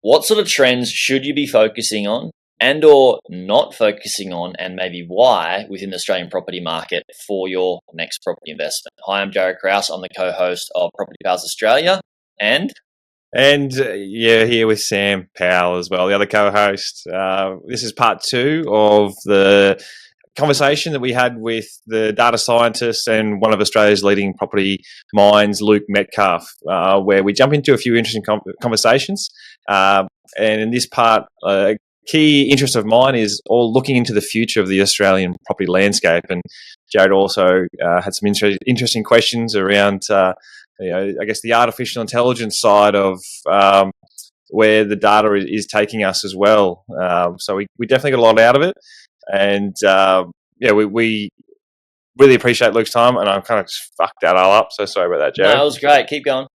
What sort of trends should you be focusing on and or not focusing on, and maybe why, within the Australian property market for your next property investment? Hi, I'm Jared Krause. I'm the co-host of Property Pals Australia, and you're here with Sam Powell as well, the other co-host. This is part 2 of the conversation that we had with the data scientist and one of Australia's leading property minds, Luke Metcalf, where we jump into a few interesting conversations. And in this part, a key interest of mine is all looking into the future of the Australian property landscape. And Jared also had some interesting questions around, I guess, the artificial intelligence side of where the data is taking us as well. So we definitely got a lot out of it. And we really appreciate Luke's time, and I'm kind of just fucked that all up. So sorry about that, Jared. No, it was great. Keep going.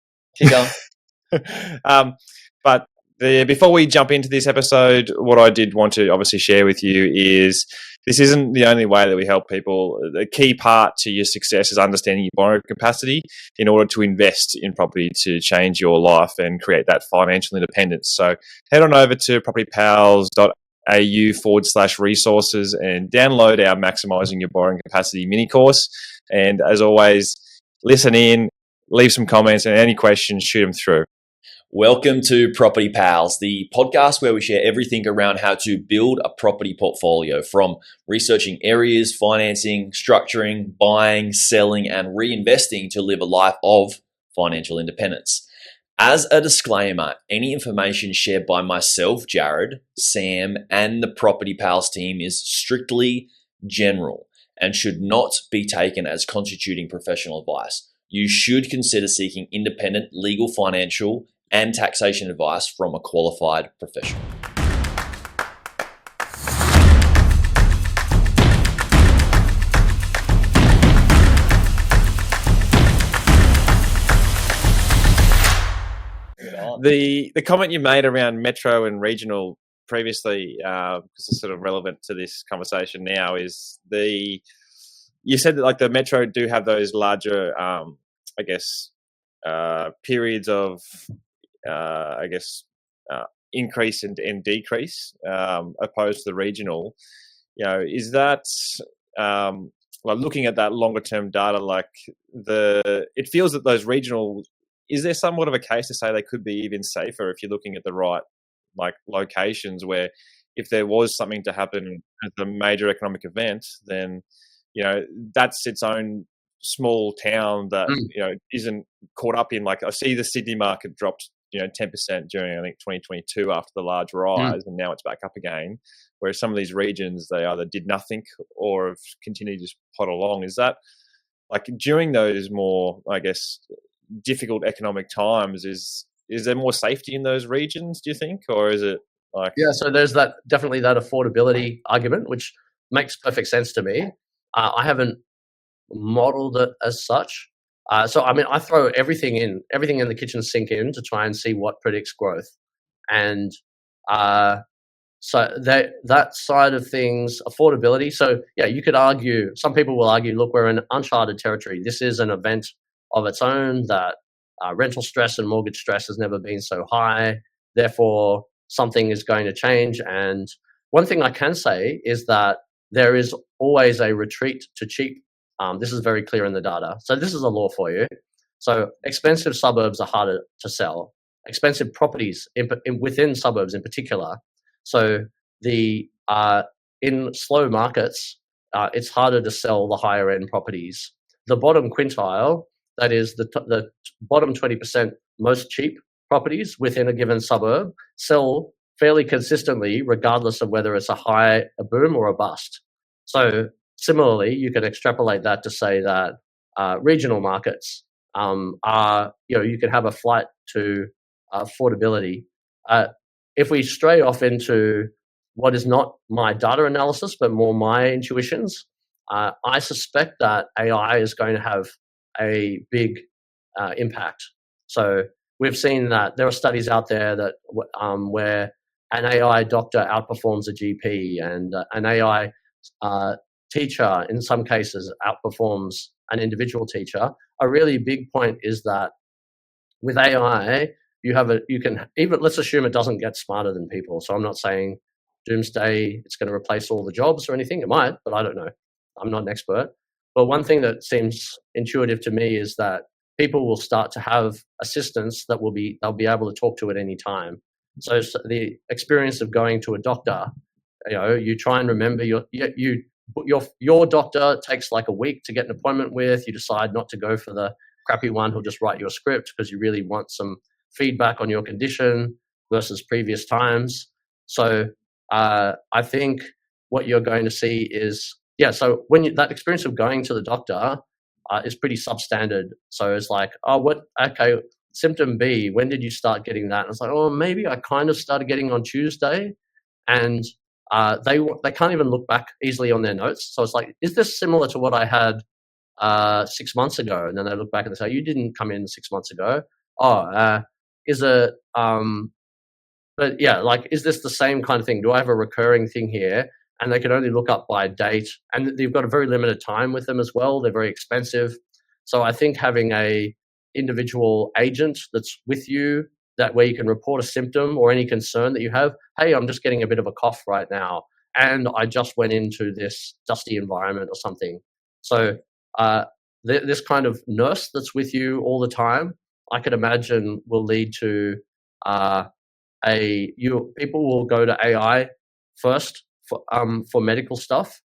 But before we jump into this episode, what I did want to obviously share with you is this isn't the only way that we help people. The key part to your success is understanding your borrowing capacity in order to invest in property to change your life and create that financial independence. So head on over to propertypals.au/resources and download our Maximising Your Borrowing Capacity mini course. And as always, listen in, leave some comments, and any questions, shoot them through. Welcome to Property Pals, the podcast where we share everything around how to build a property portfolio, from researching areas, financing, structuring, buying, selling, and reinvesting to live a life of financial independence. As a disclaimer, any information shared by myself, Jared, Sam, and the Property Pals team is strictly general and should not be taken as constituting professional advice. You should consider seeking independent legal, financial, and taxation advice from a qualified professional. The comment you made around metro and regional previously, because it's sort of relevant to this conversation now, is you said that like the metro do have those larger, periods of, increase and decrease, opposed to the regional. Is that like looking at that longer term data, like it feels that those regional, is there somewhat of a case to say they could be even safer if you're looking at the right like locations, where if there was something to happen as a major economic event, then that's its own small town that isn't caught up in, like I see the Sydney market dropped 10% during I think 2022 after the large rise, and now it's back up again, whereas some of these regions, they either did nothing or have continued to just pot along. Is that like during those more, I guess, difficult economic times, is there more safety in those regions, do you think, or is it like... So there's definitely that affordability argument, which makes perfect sense to me. I haven't modeled it as such. So I mean, I throw everything in the kitchen sink in to try and see what predicts growth. And so that side of things, affordability. So yeah, you could argue, some people will argue, look, we're in uncharted territory. This is an event of its own, that rental stress and mortgage stress has never been so high. Therefore, something is going to change. And one thing I can say is that there is always a retreat to cheap. This is very clear in the data. So this is a law for you. So expensive suburbs are harder to sell. Expensive properties within suburbs in particular. So in slow markets, it's harder to sell the higher end properties. The bottom quintile, that is the bottom 20% most cheap properties within a given suburb, sell fairly consistently regardless of whether it's a boom or a bust. So similarly, you can extrapolate that to say that regional markets are, you can have a flight to affordability. If we stray off into what is not my data analysis, but more my intuitions, I suspect that AI is going to have a big impact. So we've seen that there are studies out there that where an AI doctor outperforms a GP, and an AI teacher in some cases outperforms an individual teacher. A really big point is that with AI, you can even, let's assume it doesn't get smarter than people. So I'm not saying doomsday, it's going to replace all the jobs or anything. It might, but I don't know. I'm not an expert. But one thing that seems intuitive to me is that people will start to have assistants that they'll be able to talk to at any time. So the experience of going to a doctor, you try and remember your doctor takes like a week to get an appointment with. You decide not to go for the crappy one who'll just write you a script because you really want some feedback on your condition versus previous times. So I think what you're going to see is, so when that experience of going to the doctor is pretty substandard. So it's like, symptom B, when did you start getting that? And it's like, maybe I kind of started getting on Tuesday. And they can't even look back easily on their notes. So it's like, is this similar to what I had 6 months ago? And then they look back and they say, you didn't come in 6 months ago. Is it, but yeah, like, is this the same kind of thing? Do I have a recurring thing here? And they can only look up by date, and they've got a very limited time with them as well. They're very expensive. So I think having a individual agent that's with you, that way you can report a symptom or any concern that you have. Hey, I'm just getting a bit of a cough right now, and I just went into this dusty environment or something. So this kind of nurse that's with you all the time, I could imagine will lead to people will go to AI first for medical stuff,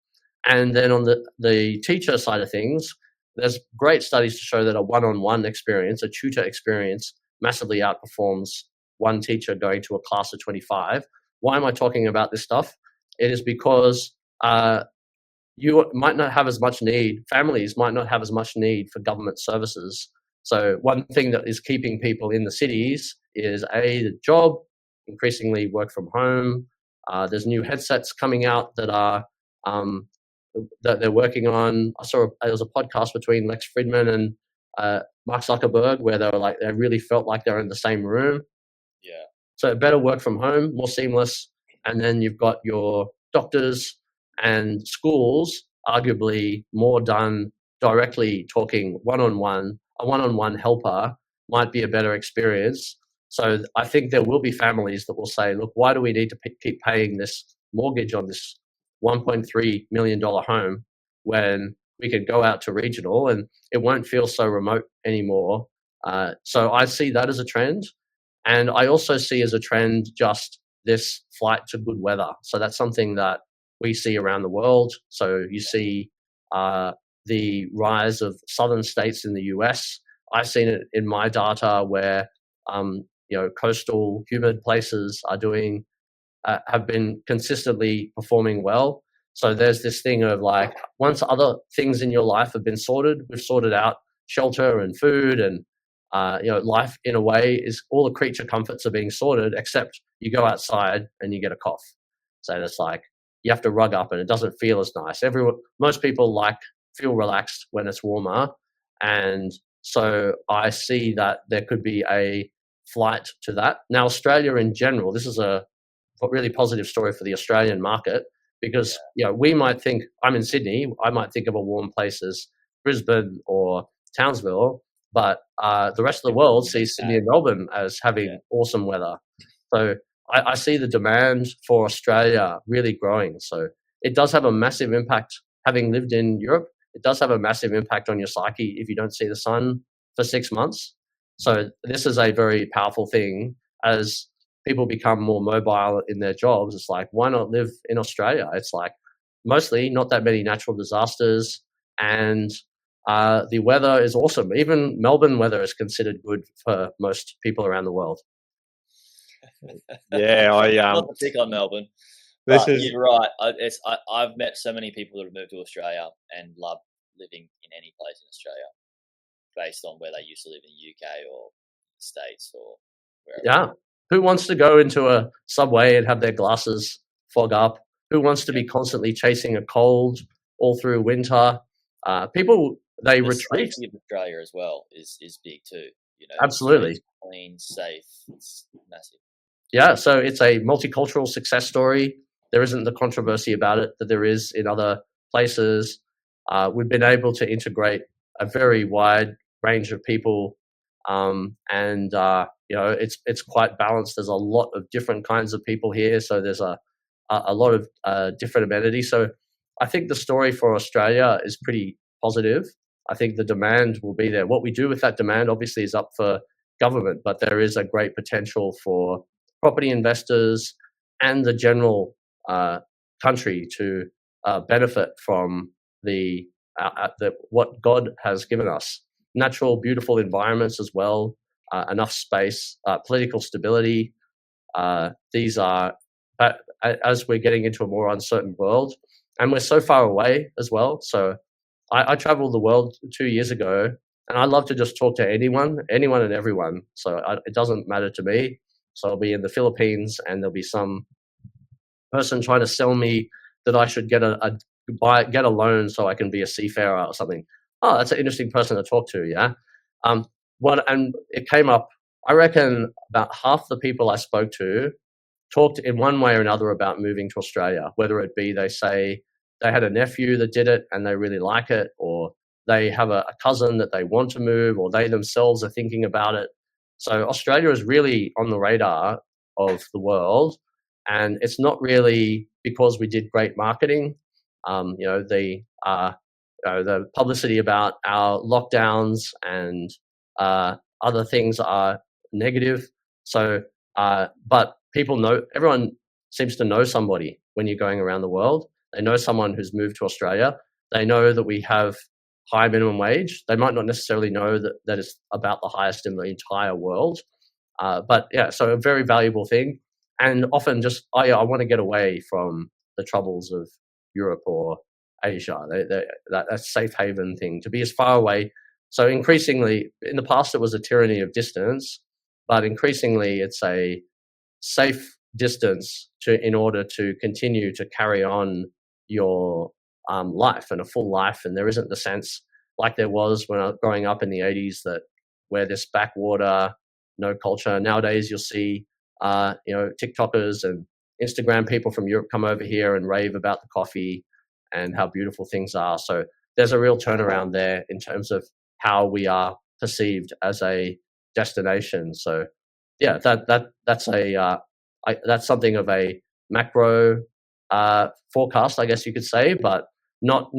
and then on the teacher side of things, there's great studies to show that a one-on-one experience, a tutor experience, massively outperforms one teacher going to a class of 25. Why am I talking about this stuff? It is because you might not have as much need, families might not have as much need for government services. So one thing that is keeping people in the cities is the job, increasingly work from home. There's new headsets coming out that are that they're working on. There was a podcast between Lex Fridman and Mark Zuckerberg where they really felt like they're in the same room. Yeah. So better work from home, more seamless. And then you've got your doctors and schools, arguably more done directly talking one-on-one. A one-on-one helper might be a better experience. So I think there will be families that will say, look, why do we need to keep paying this mortgage on this $1.3 million home when we could go out to regional and it won't feel so remote anymore? So I see that as a trend. And I also see as a trend just this flight to good weather. So that's something that we see around the world. So you see the rise of southern states in the US. I've seen it in my data where coastal humid places have been consistently performing well. So there's this thing of like, once other things in your life have been sorted, we've sorted out shelter and food and life in a way is all the creature comforts are being sorted, except you go outside and you get a cough. So it's like you have to rug up and it doesn't feel as nice. Most people feel relaxed when it's warmer, and so I see that there could be a flight to that. Now, Australia in general, this is a really positive story for the Australian market because we might think, I'm in Sydney, I might think of a warm place as Brisbane or Townsville, but the rest of the world sees Sydney and Melbourne as having awesome weather. So I see the demand for Australia really growing. So it does have a massive impact. Having lived in Europe, it does have a massive impact on your psyche if you don't see the sun for 6 months. So this is a very powerful thing. As people become more mobile in their jobs, it's like, why not live in Australia? It's like mostly not that many natural disasters, and the weather is awesome. Even Melbourne weather is considered good for most people around the world. Yeah, not to pick on Melbourne. You're right. I've met so many people that have moved to Australia and love living in any place in Australia based on where they used to live in the UK or the States or wherever. Yeah. Who wants to go into a subway and have their glasses fog up? Who wants to be constantly chasing a cold all through winter? People, the retreat. Safety of Australia as well is big too. Absolutely. It's clean, safe. It's massive. Yeah. So it's a multicultural success story. There isn't the controversy about it that there is in other places. We've been able to integrate a very wide range of people It's quite balanced. There's a lot of different kinds of people here, so there's a lot of different amenities. So I think the story for Australia is pretty positive. I think the demand will be there. What we do with that demand obviously is up for government, but there is a great potential for property investors and the general country to benefit from the what God has given us. Natural, beautiful environments as well, enough space, political stability. These are, as we're getting into a more uncertain world, and we're so far away as well. So I traveled the world 2 years ago, and I love to just talk to anyone and everyone. So it doesn't matter to me. So I'll be in the Philippines, and there'll be some person trying to sell me that I should get a loan so I can be a seafarer or something. Oh, that's an interesting person to talk to. Yeah. And it came up. I reckon about half the people I spoke to talked in one way or another about moving to Australia, whether it be they say they had a nephew that did it and they really like it, or they have a cousin that they want to move, or they themselves are thinking about it. So Australia is really on the radar of the world, and it's not really because we did great marketing. The publicity about our lockdowns and other things are negative. So, but people know, everyone seems to know somebody when you're going around the world. They know someone who's moved to Australia. They know that we have high minimum wage. They might not necessarily know that it's about the highest in the entire world. But yeah, so a very valuable thing. And often just, I want to get away from the troubles of Europe or Asia. That safe haven thing, to be as far away. So increasingly, in the past, it was a tyranny of distance, but increasingly it's a safe distance in order to continue to carry on your life and a full life. And there isn't the sense like there was when I was growing up in the 80s that we're this backwater, no culture. Nowadays, you'll see, TikTokers and Instagram people from Europe come over here and rave about the coffee and how beautiful things are. So there's a real turnaround there in terms of how we are perceived as a destination. So yeah, that's something of a macro forecast, I guess you could say, but not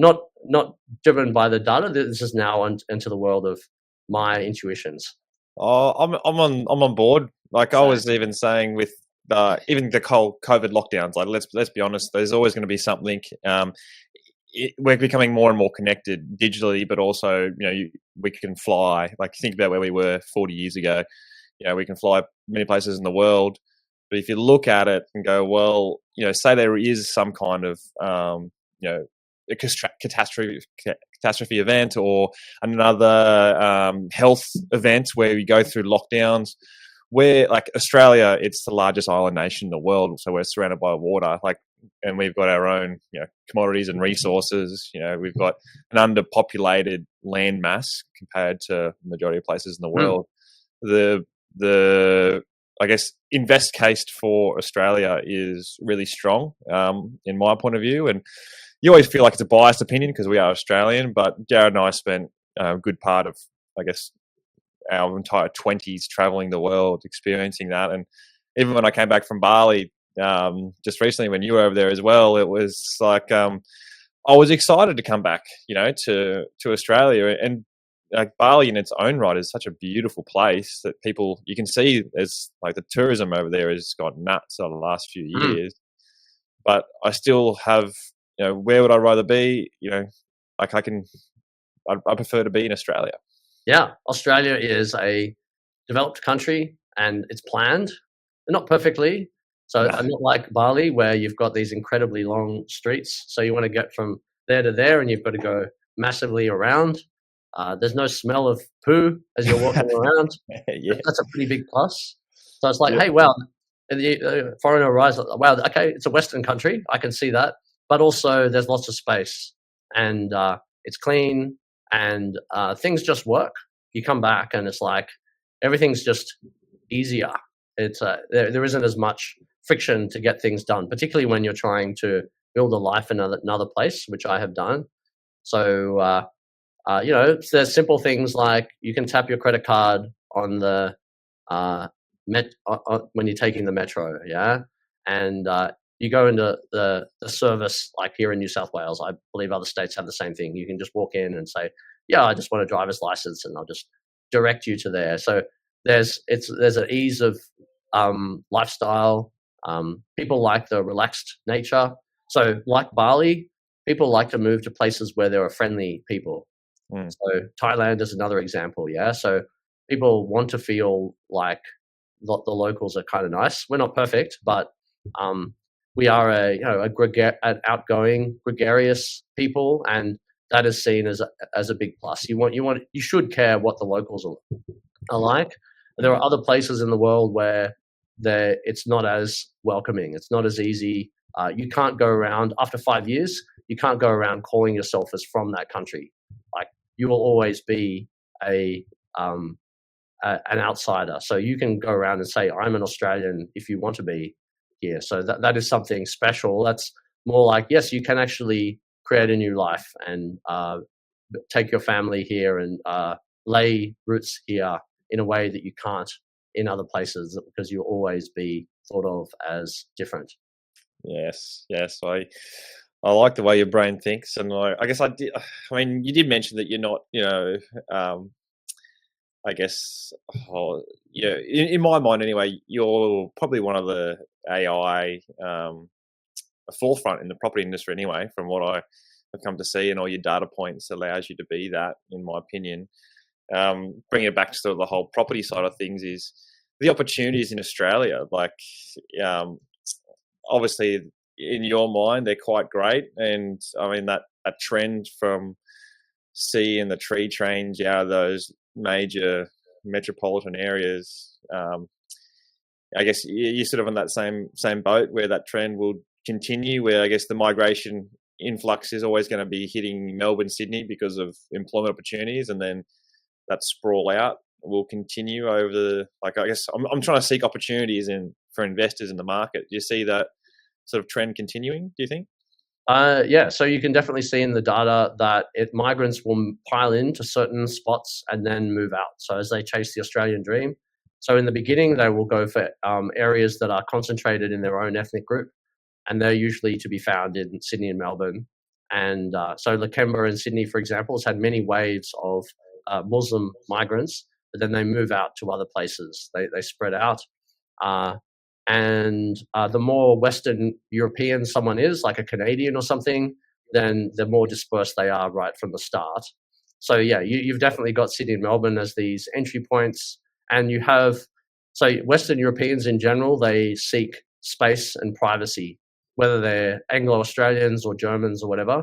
driven by the data. This is now into the world of my intuitions. Oh, I'm on board. Like I was even saying with even the whole COVID lockdowns. Like let's be honest, there's always going to be something. We're becoming more and more connected digitally, but also we can fly. Like think about where we were 40 years ago. We can fly many places in the world. But if you look at it and go, well, say there is some kind of, a catastrophe event or another health event where we go through lockdowns, where like Australia, it's the largest island nation in the world. So we're surrounded by water, and we've got our own, commodities and resources. We've got an underpopulated land mass compared to the majority of places in the world. The I guess invest case for Australia is really strong in my point of view, and you always feel like it's a biased opinion because we are Australian. But Jared and I spent a good part of, I guess, our entire 20s traveling the world, experiencing that. And even when I came back from Bali just recently, when you were over there as well, it was like I was excited to come back, to Australia. And like Bali in its own right is such a beautiful place that you can see there's like the tourism over there has gone nuts over the last few years. But I still have, where would I rather be? I prefer to be in Australia. Yeah, Australia is a developed country and it's planned, not perfectly. So not like Bali where you've got these incredibly long streets. So you want to get from there to there and you've got to go massively around. There's no smell of poo as you're walking around. Yeah. That's a pretty big plus. So it's like, hey, wow, the foreigner arrives, wow, okay, it's a Western country. I can see that. But also there's lots of space and it's clean and things just work. You come back and it's like everything's just easier. It's there isn't as much friction to get things done, particularly when you're trying to build a life in another place, which I have done. So, there's simple things like you can tap your credit card on the when you're taking the metro, yeah, and you go into the service, like here in New South Wales. I believe other states have the same thing. You can just walk in and say, "Yeah, I just want a driver's license," and I'll just direct you to there. So there's an ease of lifestyle. People like the relaxed nature. So like Bali, people like to move to places where there are friendly people. So Thailand is another example. Yeah. So people want to feel like the locals are kind of nice. We're not perfect, but we are an outgoing, gregarious people, and that is seen as a big plus. You should care what the locals are like. There are other places in the world where it's not as welcoming. It's not as easy. You can't go around after 5 years. You can't go around calling yourself as from that country. Like you will always be an outsider. So you can go around and say, "I'm an Australian," if you want to be here. So that is something special. That's more like, yes, you can actually create a new life and take your family here and lay roots here in a way that you can't in other places, because you'll always be thought of as different. Yes. I like the way your brain thinks, and I guess I mean, you did mention that you're not, I guess, in my mind anyway, you're probably one of the AI forefront in the property industry anyway, from what I have come to see, and all your data points allows you to be that, in my opinion. Bringing it back to sort of the whole property side of things is the opportunities in Australia. Like, obviously, in your mind, they're quite great, and I mean that a trend from seeing the tree change out of those major metropolitan areas. I guess you're sort of on that same boat where that trend will continue, where I guess the migration influx is always going to be hitting Melbourne, Sydney because of employment opportunities, and then that sprawl out will continue over I guess I'm trying to seek opportunities for investors in the market. Do you see that sort of trend continuing, do you think? Yeah, so you can definitely see in the data that migrants will pile into certain spots and then move out. So as they chase the Australian dream. So in the beginning, they will go for areas that are concentrated in their own ethnic group, and they're usually to be found in Sydney and Melbourne. And so Lakemba in Sydney, for example, has had many waves of Muslim migrants, but then they move out to other places. They spread out. And the more Western European someone is, like a Canadian or something, then the more dispersed they are right from the start. So yeah, you've definitely got Sydney and Melbourne as these entry points, and you have, so Western Europeans in general, they seek space and privacy, whether they're Anglo-Australians or Germans or whatever.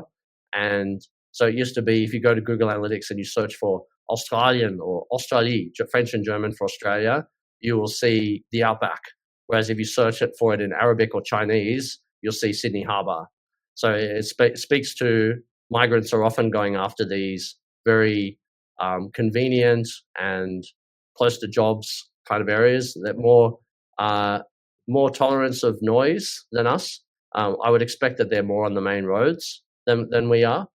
And so it used to be, if you go to Google Analytics and you search for Australian or Australie, French and German for Australia, you will see the outback. Whereas if you search for it in Arabic or Chinese, you'll see Sydney Harbour. So it speaks to migrants are often going after these very convenient and close to jobs kind of areas. That more tolerance of noise than us. I would expect that they're more on the main roads than we are.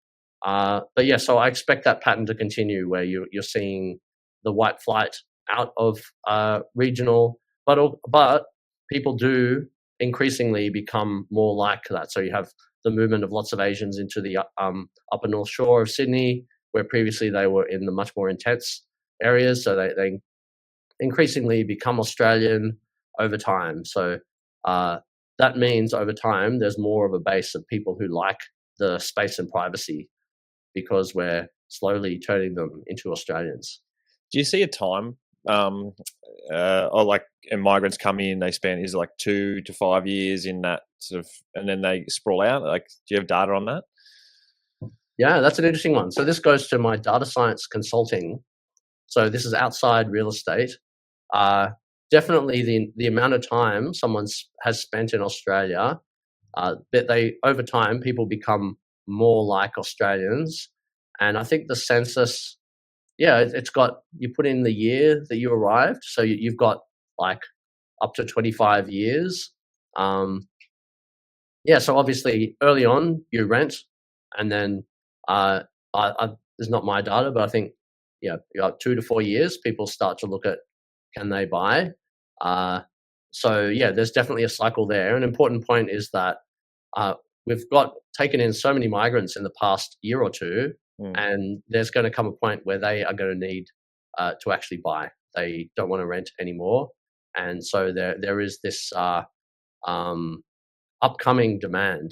But yeah, so I expect that pattern to continue, where you're seeing the white flight out of regional, but people do increasingly become more like that. So you have the movement of lots of Asians into the upper North Shore of Sydney, where previously they were in the much more intense areas. So they increasingly become Australian over time. So that means over time there's more of a base of people who like the space and privacy, because we're slowly turning them into Australians. Do you see a time or like migrants come in, they spend is like 2 to 5 years in that sort of, and then they sprawl out? Like, do you have data on that? Yeah, that's an interesting one. So this goes to my data science consulting. So this is outside real estate. Definitely the amount of time someone has spent in Australia, that over time people become more like Australians. And I think the census, it's got, you put in the year that you arrived, so you've got like up to 25 years. So obviously early on you rent, and then this is not my data, but I think 2 to 4 years people start to look at can they buy? So yeah, there's definitely a cycle there. An important point is that we've taken in so many migrants in the past year or two, and there's going to come a point where they are going to need to actually buy. They don't want to rent anymore, and so there is this upcoming demand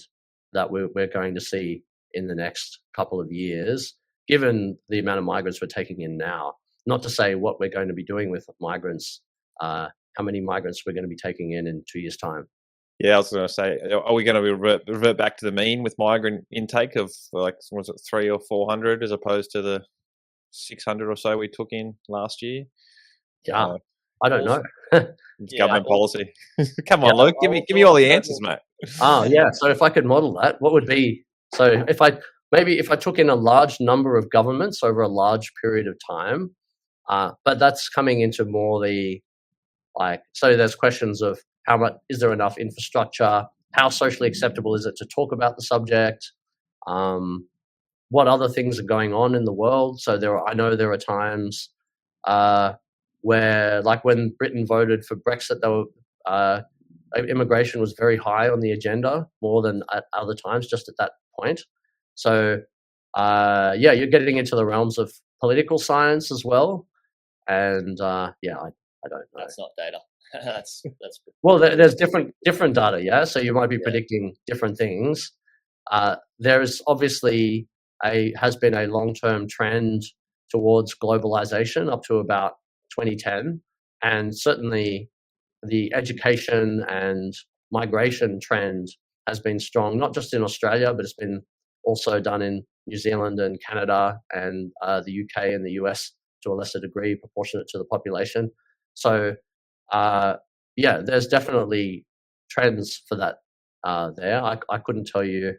that we're going to see in the next couple of years, given the amount of migrants we're taking in now. Not to say what we're going to be doing with migrants, how many migrants we're going to be taking in 2 years' time. Yeah, I was going to say, are we going to revert back to the mean with migrant intake of like, was it 300 or 400 as opposed to the 600 or so we took in last year? Yeah, I don't know. Government policy. Come on, Luke, give me all the answers, mate. Oh yeah. So if I could model that, what would be? So if I took in a large number of governments over a large period of time, but that's coming into more the so there's questions of how much is there enough infrastructure, how socially acceptable is it to talk about the subject, what other things are going on in the world. So I know there are times where, like when Britain voted for Brexit, immigration was very high on the agenda, more than at other times, just at that point. So yeah, you're getting into the realms of political science as well, and yeah, I don't know. That's not data. that's well, there's different data, yeah. So you might be predicting different things. There's obviously has been a long-term trend towards globalization up to about 2010, and certainly the education and migration trend has been strong, not just in Australia, but it's been also done in New Zealand and Canada and the UK and the US to a lesser degree, proportionate to the population. So yeah, there's definitely trends for that there. I couldn't tell you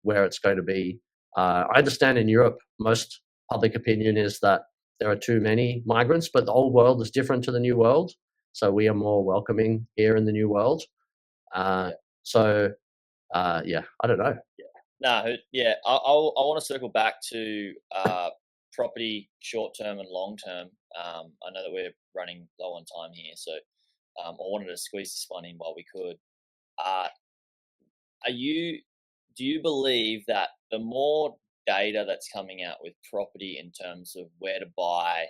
where it's going to be. I understand in Europe, most public opinion is that there are too many migrants, but the old world is different to the new world. So we are more welcoming here in the new world. So yeah, I don't know. No, yeah, I want to circle back to property short term and long term. I know that we're running low on time here, so I wanted to squeeze this one in while we could. Do you believe that the more data that's coming out with property in terms of where to buy,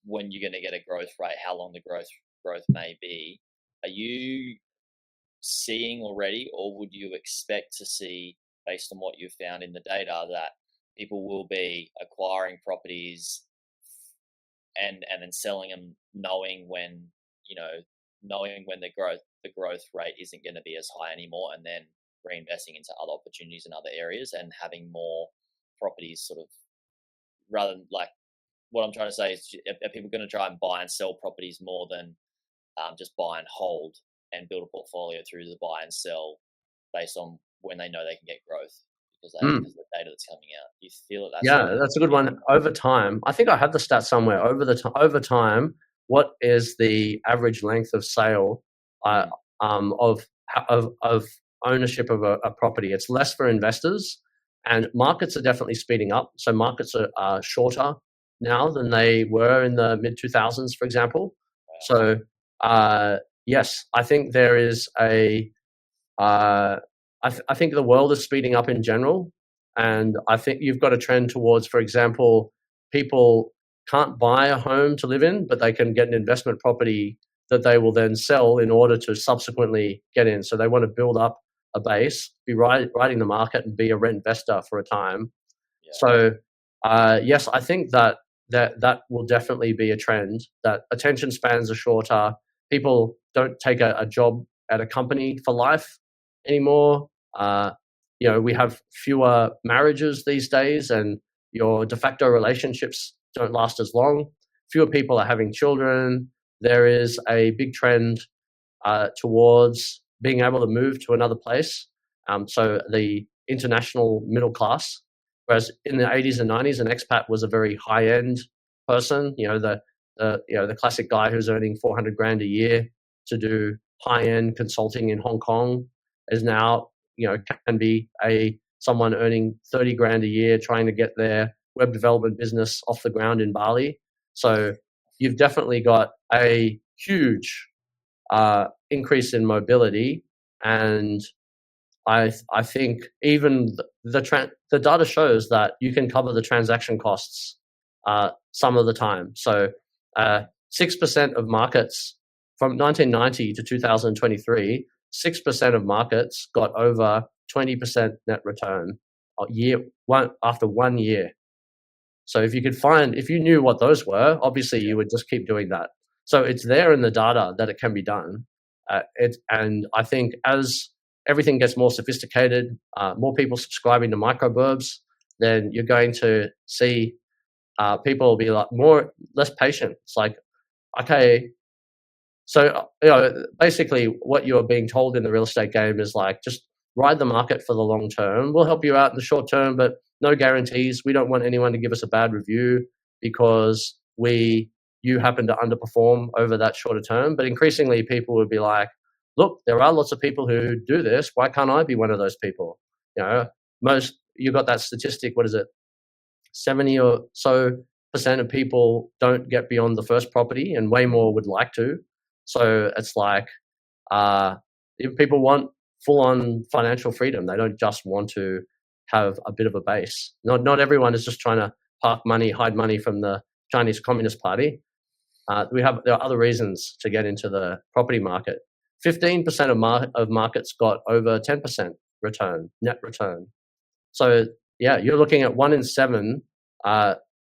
when you're going to get a growth rate, how long the growth may be, are you seeing already, or would you expect to see, based on what you've found in the data, that people will be acquiring properties and then selling them, knowing when the growth rate isn't going to be as high anymore, and then reinvesting into other opportunities in other areas and having more properties, sort of, rather than, like, what I'm trying to say is, are people going to try and buy and sell properties more than just buy and hold and build a portfolio through the buy and sell based on when they know they can get growth because of the data that's coming out? Do you feel that that's a good one. Over time, I think I have the stats somewhere. Over time, what is the average length of sale of ownership of a property? It's less for investors, and markets are definitely speeding up. So markets are shorter now than they were in the mid 2000s, for example. Wow. So yes, I think there is I think the world is speeding up in general, and I think you've got a trend towards, for example, people can't buy a home to live in, but they can get an investment property that they will then sell in order to subsequently get in. So they want to build up a base, be riding the market, and be a rent investor for a time. Yeah. So yes, I think that will definitely be a trend, that attention spans are shorter. People don't take a job at a company for life anymore. We have fewer marriages these days, and your de facto relationships don't last as long. Fewer people are having children. There is a big trend towards being able to move to another place. So the international middle class, whereas in the 80s and 90s, an expat was a very high-end person. The classic guy who's earning $400,000 a year to do high-end consulting in Hong Kong is now, can be someone earning $30,000 a year trying to get their web development business off the ground in Bali. So you've definitely got a huge increase in mobility, and I think even the data shows that you can cover the transaction costs some of the time. So 6% of markets from 1990 to 2023, 6% of markets got over 20% net return after 1 year. So if you knew what those were, obviously you would just keep doing that. So it's there in the data that it can be done. And I think as everything gets more sophisticated, more people subscribing to microburbs, then you're going to see people will be like less patient. It's like, okay, so basically what you're being told in the real estate game is like, just ride the market for the long term. We'll help you out in the short term, but no guarantees. We don't want anyone to give us a bad review because you happen to underperform over that shorter term. But increasingly people would be like, look, there are lots of people who do this. Why can't I be one of those people? You got that statistic, what is it? 70 or so % of people don't get beyond the first property, and way more would like to. So it's like, if people want full-on financial freedom, they don't just want to have a bit of a base. Not everyone is just trying to park money, hide money from the Chinese Communist Party. There are other reasons to get into the property market. 15% of markets got over 10% net return. So yeah, you're looking at 1 in 7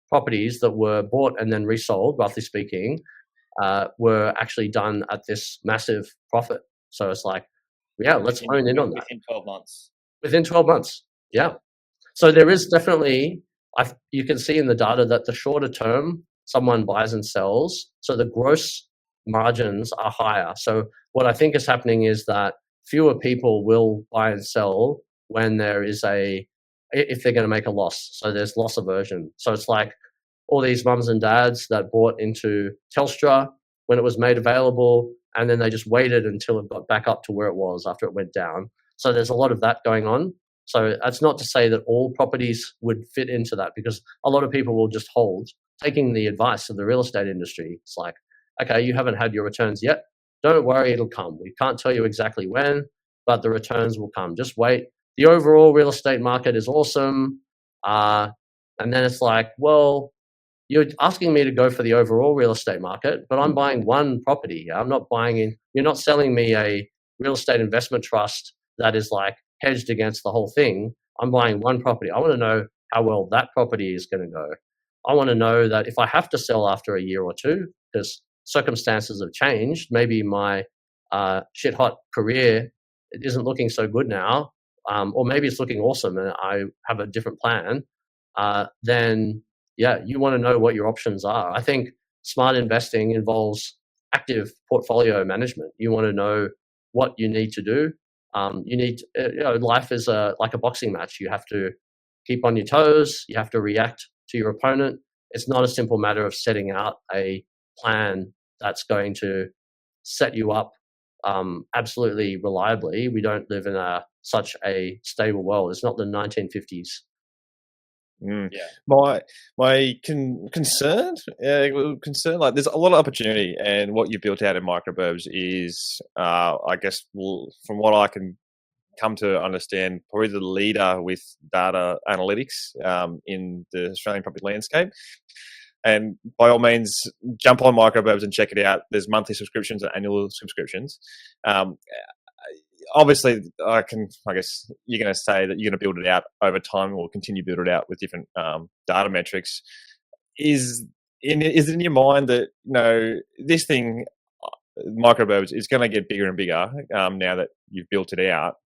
properties that were bought and then resold, roughly speaking, were actually done at this massive profit. So it's like, yeah, let's hone in on that. Within 12 months. Within 12 months, yeah. So there is definitely, you can see in the data that the shorter term someone buys and sells, so the gross margins are higher. So what I think is happening is that fewer people will buy and sell when if they're going to make a loss. So there's loss aversion. So it's like all these mums and dads that bought into Telstra when it was made available, and then they just waited until it got back up to where it was after it went down. So there's a lot of that going on. So that's not to say that all properties would fit into that, because a lot of people will just hold, taking the advice of the real estate industry. It's like, okay, you haven't had your returns yet. Don't worry, it'll come. We can't tell you exactly when, but the returns will come. Just wait. The overall real estate market is awesome. And then it's like, well, you're asking me to go for the overall real estate market, but I'm buying one property. I'm not you're not selling me a real estate investment trust that is like hedged against the whole thing. I'm buying one property. I want to know how well that property is going to go. I want to know that if I have to sell after a year or two, because circumstances have changed, maybe my shit hot career isn't looking so good now, or maybe it's looking awesome and I have a different plan, then yeah, you want to know what your options are. I think smart investing involves active portfolio management. You want to know what you need to do. Life is like a boxing match. You have to keep on your toes. You have to react to your opponent. It's not a simple matter of setting out a plan that's going to set you up absolutely reliably. We don't live in such a stable world. It's not the 1950s. Yeah. My concern, like there's a lot of opportunity, and what you built out in microburbs is, I guess, from what I can come to understand, probably the leader with data analytics in the Australian property landscape. And by all means, jump on microburbs and check it out. There's monthly subscriptions and annual subscriptions. Obviously, I guess you're going to say that you're going to build it out over time, or continue to build it out with different data metrics. Is it in your mind that this thing, microburbs, is going to get bigger and bigger now that you've built it out?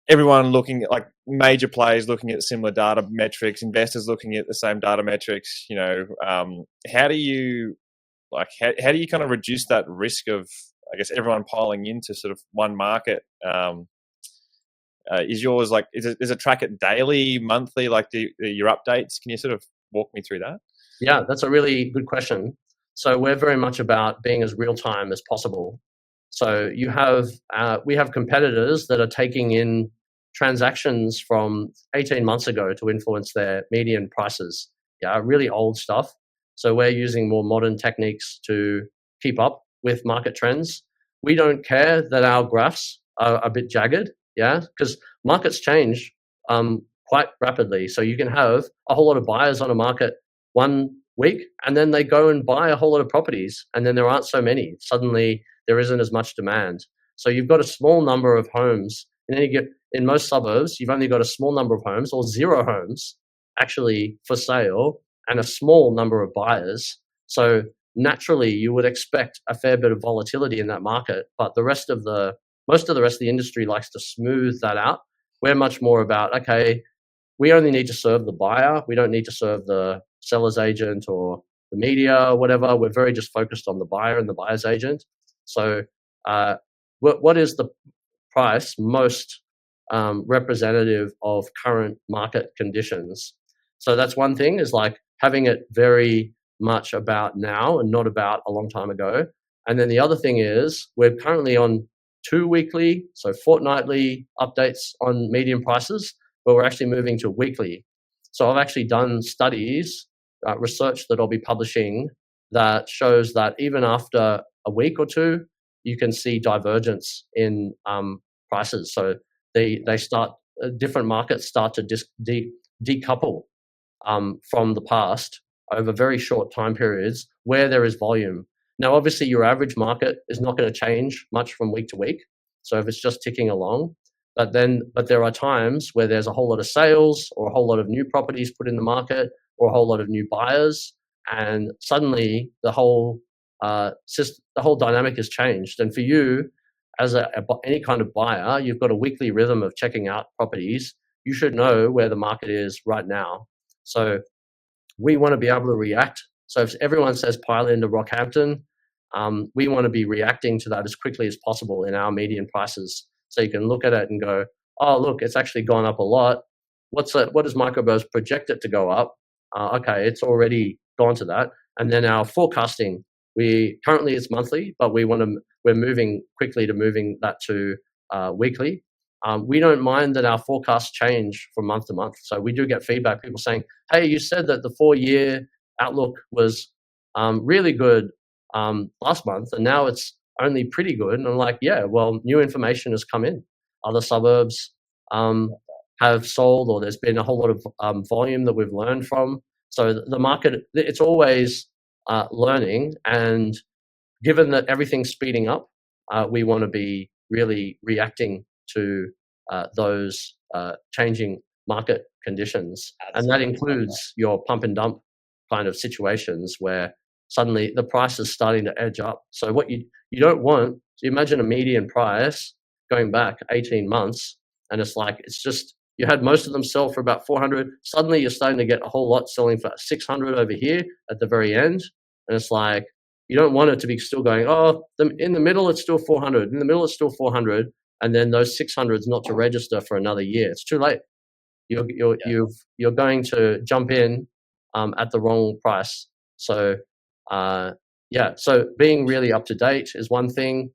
Everyone looking, like major players looking at similar data metrics, investors looking at the same data metrics. How do you kind of reduce that risk of, I guess, everyone piling into sort of one market? Is yours like, is it track it daily, monthly, like your updates? Can you sort of walk me through that? Yeah, that's a really good question. So we're very much about being as real time as possible. So we have competitors that are taking in transactions from 18 months ago to influence their median prices. Yeah, really old stuff. So we're using more modern techniques to keep up with market trends. We don't care that our graphs are a bit jagged, yeah, because markets change quite rapidly. So you can have a whole lot of buyers on a market one week, and then they go and buy a whole lot of properties, and then there aren't so many. Suddenly there isn't as much demand. So you've got a small number of homes, and then you get in most suburbs, you've only got a small number of homes or zero homes actually for sale and a small number of buyers. So naturally you would expect a fair bit of volatility in that market, but most of the rest of the industry likes to smooth that out. We're much more about, okay, we only need to serve the buyer. We don't need to serve the seller's agent or the media or whatever. We're very just focused on the buyer and the buyer's agent. So what is the price most representative of current market conditions? So that's one thing, is like having it very much about now and not about a long time ago. And then the other thing is we're currently on 2 weekly, so fortnightly updates on median prices, but we're actually moving to weekly. So I've actually done studies, research that I'll be publishing that shows that even after a week or two, you can see divergence in prices. So they start, different markets start to decouple from the past over very short time periods where there is volume. Now, obviously, your average market is not going to change much from week to week. So if it's just ticking along, but there are times where there's a whole lot of sales or a whole lot of new properties put in the market or a whole lot of new buyers, and suddenly the whole dynamic has changed. And for you, as any kind of buyer, you've got a weekly rhythm of checking out properties. You should know where the market is right now. So we want to be able to react. So if everyone says pile into Rockhampton, we want to be reacting to that as quickly as possible in our median prices. So you can look at it and go, oh, look, it's actually gone up a lot. What does Microburst project it to go up? Okay, it's already gone to that. And then our forecasting, currently it's monthly, but we're moving quickly to moving that to weekly. We don't mind that our forecasts change from month to month. So we do get feedback, people saying, hey, you said that the 4-year outlook was really good last month, and now it's only pretty good. And I'm like, yeah, well, new information has come in. Other suburbs have sold, or there's been a whole lot of volume that we've learned from. So the market, it's always learning. And given that everything's speeding up, we want to be really reacting to those changing market conditions. Absolutely. And that includes your pump and dump kind of situations where suddenly the price is starting to edge up. So what you don't want, so imagine a median price going back 18 months, and it's just, you had most of them sell for about 400. Suddenly you're starting to get a whole lot selling for 600 over here at the very end. And it's like, you don't want it to be still going, in the middle it's still 400, in the middle it's still 400, and then those 600s not to register for another year. It's too late. You're going to jump in at the wrong price. So so being really up to date is one thing.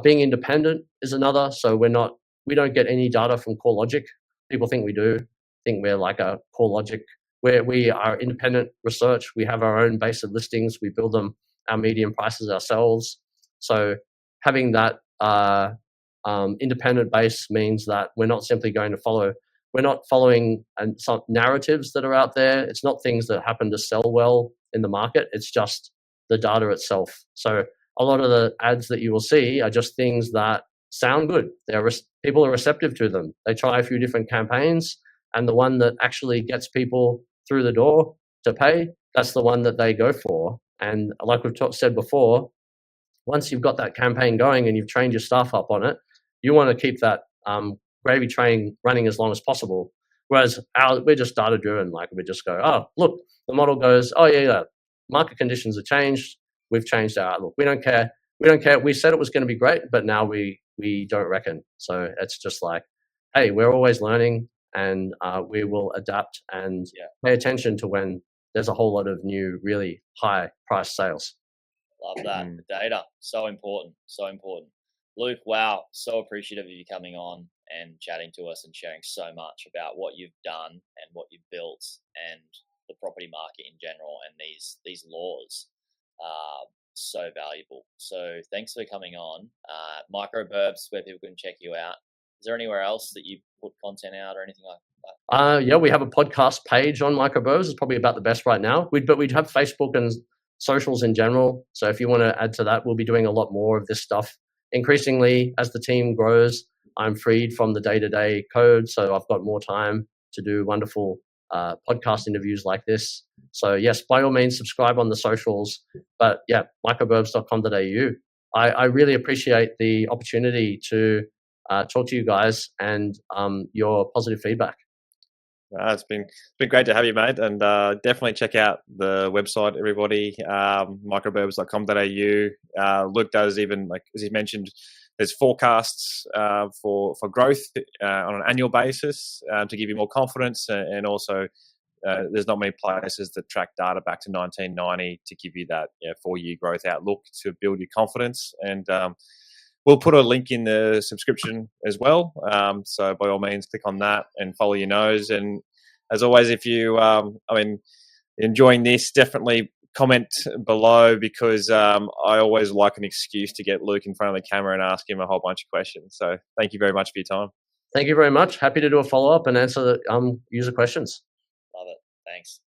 Being independent is another. So we don't get any data from CoreLogic. People think we do, think we're like a CoreLogic, where we are independent research. We have our own base of listings. We build them, our median prices ourselves. So having that independent base means that we're not simply going to we're not following some narratives that are out there. It's not things that happen to sell well in the market. It's just the data itself. So a lot of the ads that you will see are just things that sound good. People are receptive to them. They try a few different campaigns, and the one that actually gets people through the door to pay, that's the one that they go for. And like we've said before, once you've got that campaign going and you've trained your staff up on it, you want to keep that gravy train running as long as possible. Whereas we're just data driven. Like we just go, oh, look, the model goes, oh yeah, market conditions have changed. We've changed our outlook. We don't care. We said it was going to be great, but now we don't reckon. So it's just like, hey, we're always learning, and we will adapt and pay attention to when there's a whole lot of new, really high price sales. Love that. The data, so important. Luke, wow, so appreciative of you coming on and chatting to us and sharing so much about what you've done and what you've built, and the property market in general, and these laws are so valuable. So thanks for coming on. Microburbs, where people can check you out. Is there anywhere else that you put content out or anything like that? Yeah, we have a podcast page on Microburbs. It's probably about the best right now. But we'd have Facebook and socials in general. So if you want to add to that, we'll be doing a lot more of this stuff. Increasingly, as the team grows, I'm freed from the day-to-day code. So I've got more time to do wonderful podcast interviews like this. So yes, by all means, subscribe on the socials. But yeah, microburbs.com.au. I really appreciate the opportunity to talk to you guys and your positive feedback. It's been great to have you, mate, and definitely check out the website, everybody, microburbs.com.au. Luke does, even, like as he mentioned, there's forecasts for growth on an annual basis to give you more confidence, and also there's not many places that track data back to 1990 to give you that 4-year growth outlook to build your confidence. And we'll put a link in the subscription as well. So by all means, click on that and follow your nose. And as always, if you, enjoying this, definitely comment below, because I always like an excuse to get Luke in front of the camera and ask him a whole bunch of questions. So thank you very much for your time. Thank you very much. Happy to do a follow-up and answer the user questions. Love it. Thanks.